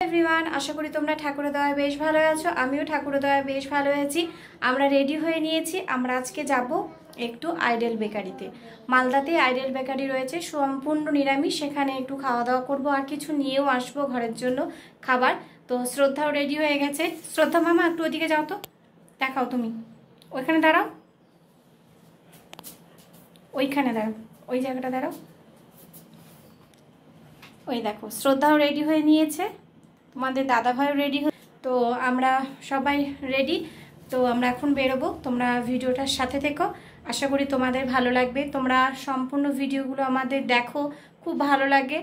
Everyone आशा करी তোমরা ঠাকুরের দয়ায় বেশ ভালো আছো। আমিও ঠাকুরের দয়ায় বেশ ভালো আছি। আমরা রেডি হয়ে নিয়েছি। আমরা আজকে যাব একটু আইডেল বেকারিতে। মালদাতে আইডেল বেকারি রয়েছে, সম্পূর্ণ নিরামিষ। সেখানে একটু খাওয়া দাওয়া করব আর কিছু নিয়েও আসবো ঘরের জন্য খাবার। তো শ্রদ্ধাও রেডি হয়ে গেছে। শ্রদ্ধা মামা একটু ওদিকে যাও তো, দেখাও তুমি ওইখানে দাঁড়াও, ওইখানে দাঁড়াও, ওই জায়গাটা দাঁড়াও। ওই দেখো শ্রদ্ধাও রেডি হয়ে নিয়েছে, তোমাদের দাদা ভাইও রেডি হয়ে, তো আমরা সবাই রেডি। তো আমরা এখন বেরোবো। তোমরা ভিডিওটার সাথে থেকো, আশা করি তোমাদের ভালো লাগবে। তোমরা সম্পূর্ণ ভিডিওগুলো আমাদের দেখো, খুব ভালো লাগে।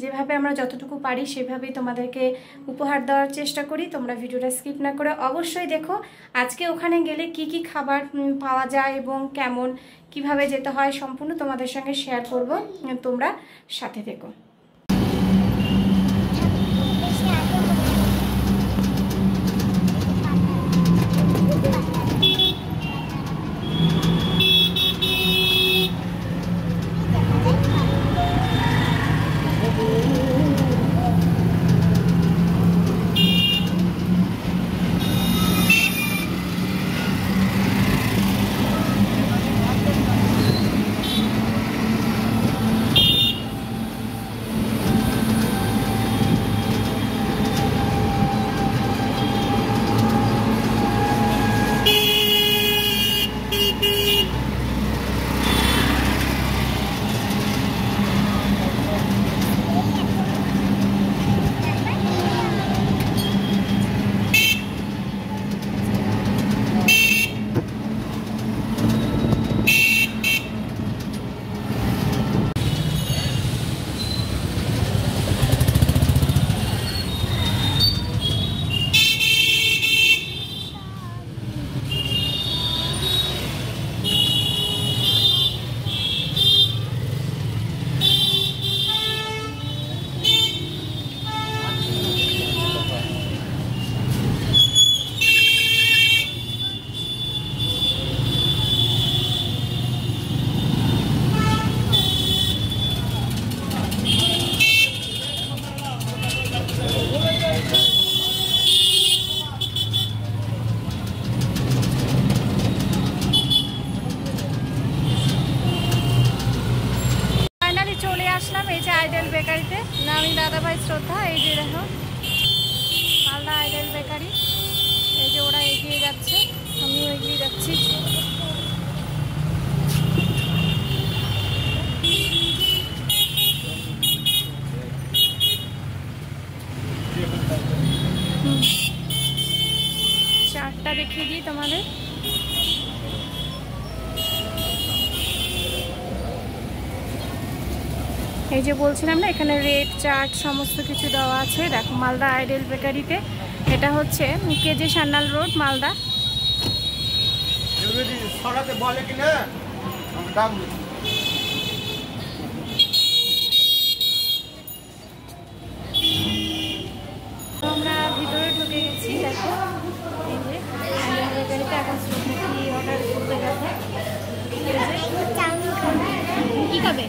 যেভাবে আমরা যতটুকু পারি সেভাবেই তোমাদেরকে উপহার দেওয়ার চেষ্টা করি। তোমরা ভিডিওটা স্কিপ না করে অবশ্যই দেখো। আজকে ওখানে গেলে কি কি খাবার পাওয়া যায় এবং কেমন কিভাবে যেতে হয় সম্পূর্ণ তোমাদের সঙ্গে শেয়ার করব। তোমরা সাথে থেকো। আইডেল বেকারিতে না, আমি দাদা ভাই শ্রদ্ধা। এই যে দেখো মালদা আইডেল বেকারি। এই যে ওরা এগিয়ে যাচ্ছে, আমিও এগিয়ে যাচ্ছি। চারটা দেখিয়ে দিই তোমাদের। এই যে বলছিলাম না, এখানে রেট চার্ট সমস্ত কিছু দেওয়া আছে। দেখো মালদা আইডেল বেকারিতে। এটা হচ্ছে কেজি সান্যাল রোড, মালদা। আমরা ভিতরে ঢুকে গেছি। দেখো এই যে আইডেল বেকারিতে এখন কি অর্ডার করতে গেছে। কি খাবে?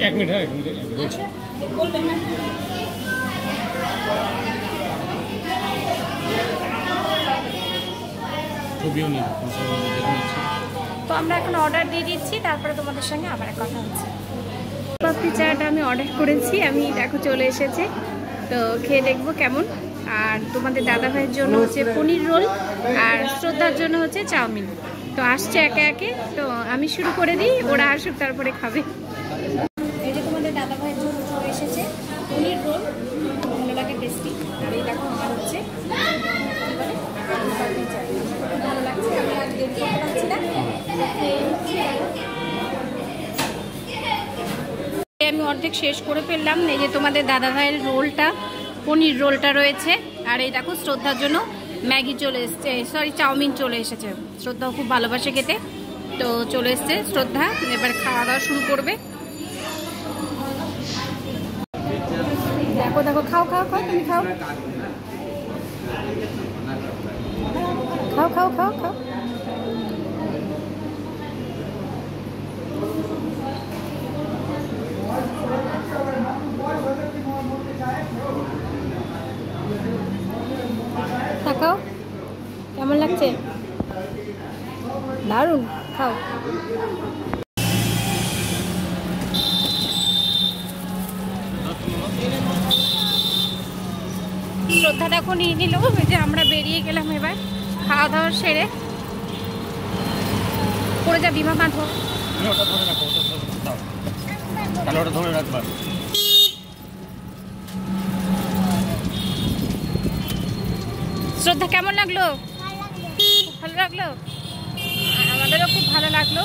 एक मिनट है, তো আমরা এখন অর্ডার দিয়ে দিচ্ছি, তারপরে তোমাদের সঙ্গে আবার কথা হচ্ছে। পাপড়ি চাট আমি অর্ডার করেছি, আমি দেখো চলে এসেছে। তো খেয়ে দেখবো কেমন। আর তোমাদের দাদা ভাইয়ের জন্য হচ্ছে পনির রোল, আর শ্রদ্ধার জন্য হচ্ছে চাউমিন। তো আসছে একে একে, তো আমি শুরু করে দিই, ওরা আসুক তারপরে খাবে। এই যে তোমাদের দাদা ভাইয়ের জন্য চলে এসেছে পনির রোল, ভালো লাগে, টেস্টি। আর এই দেখো আমার হচ্ছে ভালো লাগছে। আমি আর দেরি করতে পারছি না। আমি অর্ধেক শেষ করে ফেললাম। এই যে তোমাদের দাদা ভাইয়ের রোলটা, পনির রোলটা রয়েছে। আর এই দেখো শ্রদ্ধার জন্য ম্যাগি চলে এসছে, সরি চাউমিন চলে এসেছে। শ্রদ্ধাও খুব ভালোবাসে খেতে, তো চলে এসছে শ্রদ্ধা। এবার খাওয়া দাওয়া শুরু করবে। দেখো দেখো, খাও খাও খাও, তুমি খাও খাও খাও খাও খাও। দারুণ, খাও। শ্রদ্ধা দেখো নিয়ে নিল, ওই যে আমরা বেরিয়ে গেলাম এবার খাওয়া দাওয়া সেরে। পড়ে যা বিমা বাঁধো। ওটা ধরে রাখো, তাহলে ওটা ধরে রাখবা। শ্রদ্ধা কেমন লাগলো? খুব ভালো লাগলো, আমাদেরও খুব ভালো লাগলো।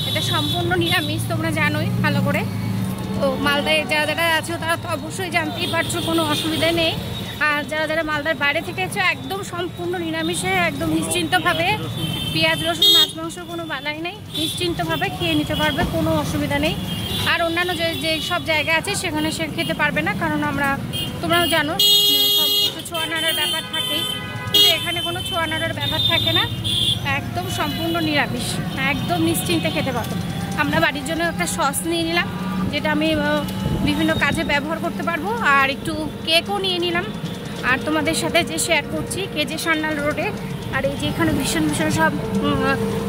এটা সম্পূর্ণ নিরামিষ, তোমরা জানোই ভালো করে। তো মালদায় যারা যারা আছো তারা তো অবশ্যই জানতেই পারছো, কোনো অসুবিধা নেই। আর যারা যারা মালদার বাইরে থেকে এসেছো, একদম সম্পূর্ণ নিরামিষে একদম নিশ্চিন্তভাবে, পেঁয়াজ রসুন মাছ মাংসর কোনো বালাই নেই, নিশ্চিন্তভাবে খেয়ে নিতে পারবে, কোনো অসুবিধা নেই। আর অন্যান্য যে সব জায়গা আছে সেখানে সে খেতে পারবে না, কারণ আমরা, তোমরাও জানো, সব কিছু ছোঁয়া নাড়ার ব্যাপার থাকেই, কিন্তু এখানে কোনো ছোঁয়া নাড়ার ব্যাপার থাকে না, একদম সম্পূর্ণ নিরামিষ, একদম নিশ্চিন্তে খেতে পারবো। আমরা বাড়ির জন্য একটা সস নিয়ে নিলাম, যেটা আমি বিভিন্ন কাজে ব্যবহার করতে পারবো, আর একটু কেকও নিয়ে নিলাম। আর তোমাদের সাথে যে শেয়ার করছি কেজে সান্যাল রোডে, আর এই যে এখানে ভীষণ ভীষণ সব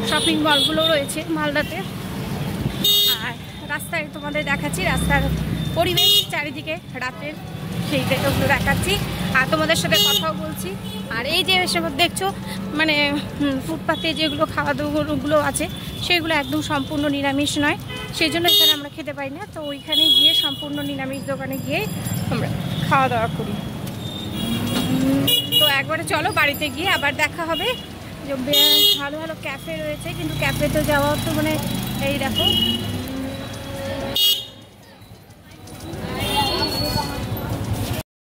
শপিং মলগুলো রয়েছে মালদাতে। আর রাস্তায় তোমাদের দেখাচ্ছি, রাস্তার পরিবেশ চারিদিকে রাতের, সেইটাই ওগুলো দেখাচ্ছি আর তোমাদের সাথে কথাও বলছি। আর এই যে সব দেখছো মানে ফুটপাতে যেগুলো খাওয়া দাওয়াগুলো আছে সেগুলো একদম সম্পূর্ণ নিরামিষ নয়, সেই জন্য এখানে আমরা খেতে পাই না। তো ওইখানে গিয়ে সম্পূর্ণ নিরামিষ দোকানে গিয়ে আমরা খাওয়া দাওয়া করি। তো একবারে চলো বাড়িতে গিয়ে আবার দেখা হবে। যে ভালো ভালো ক্যাফে রয়েছে, কিন্তু ক্যাফেতে যাওয়া তো মানে এই দেখো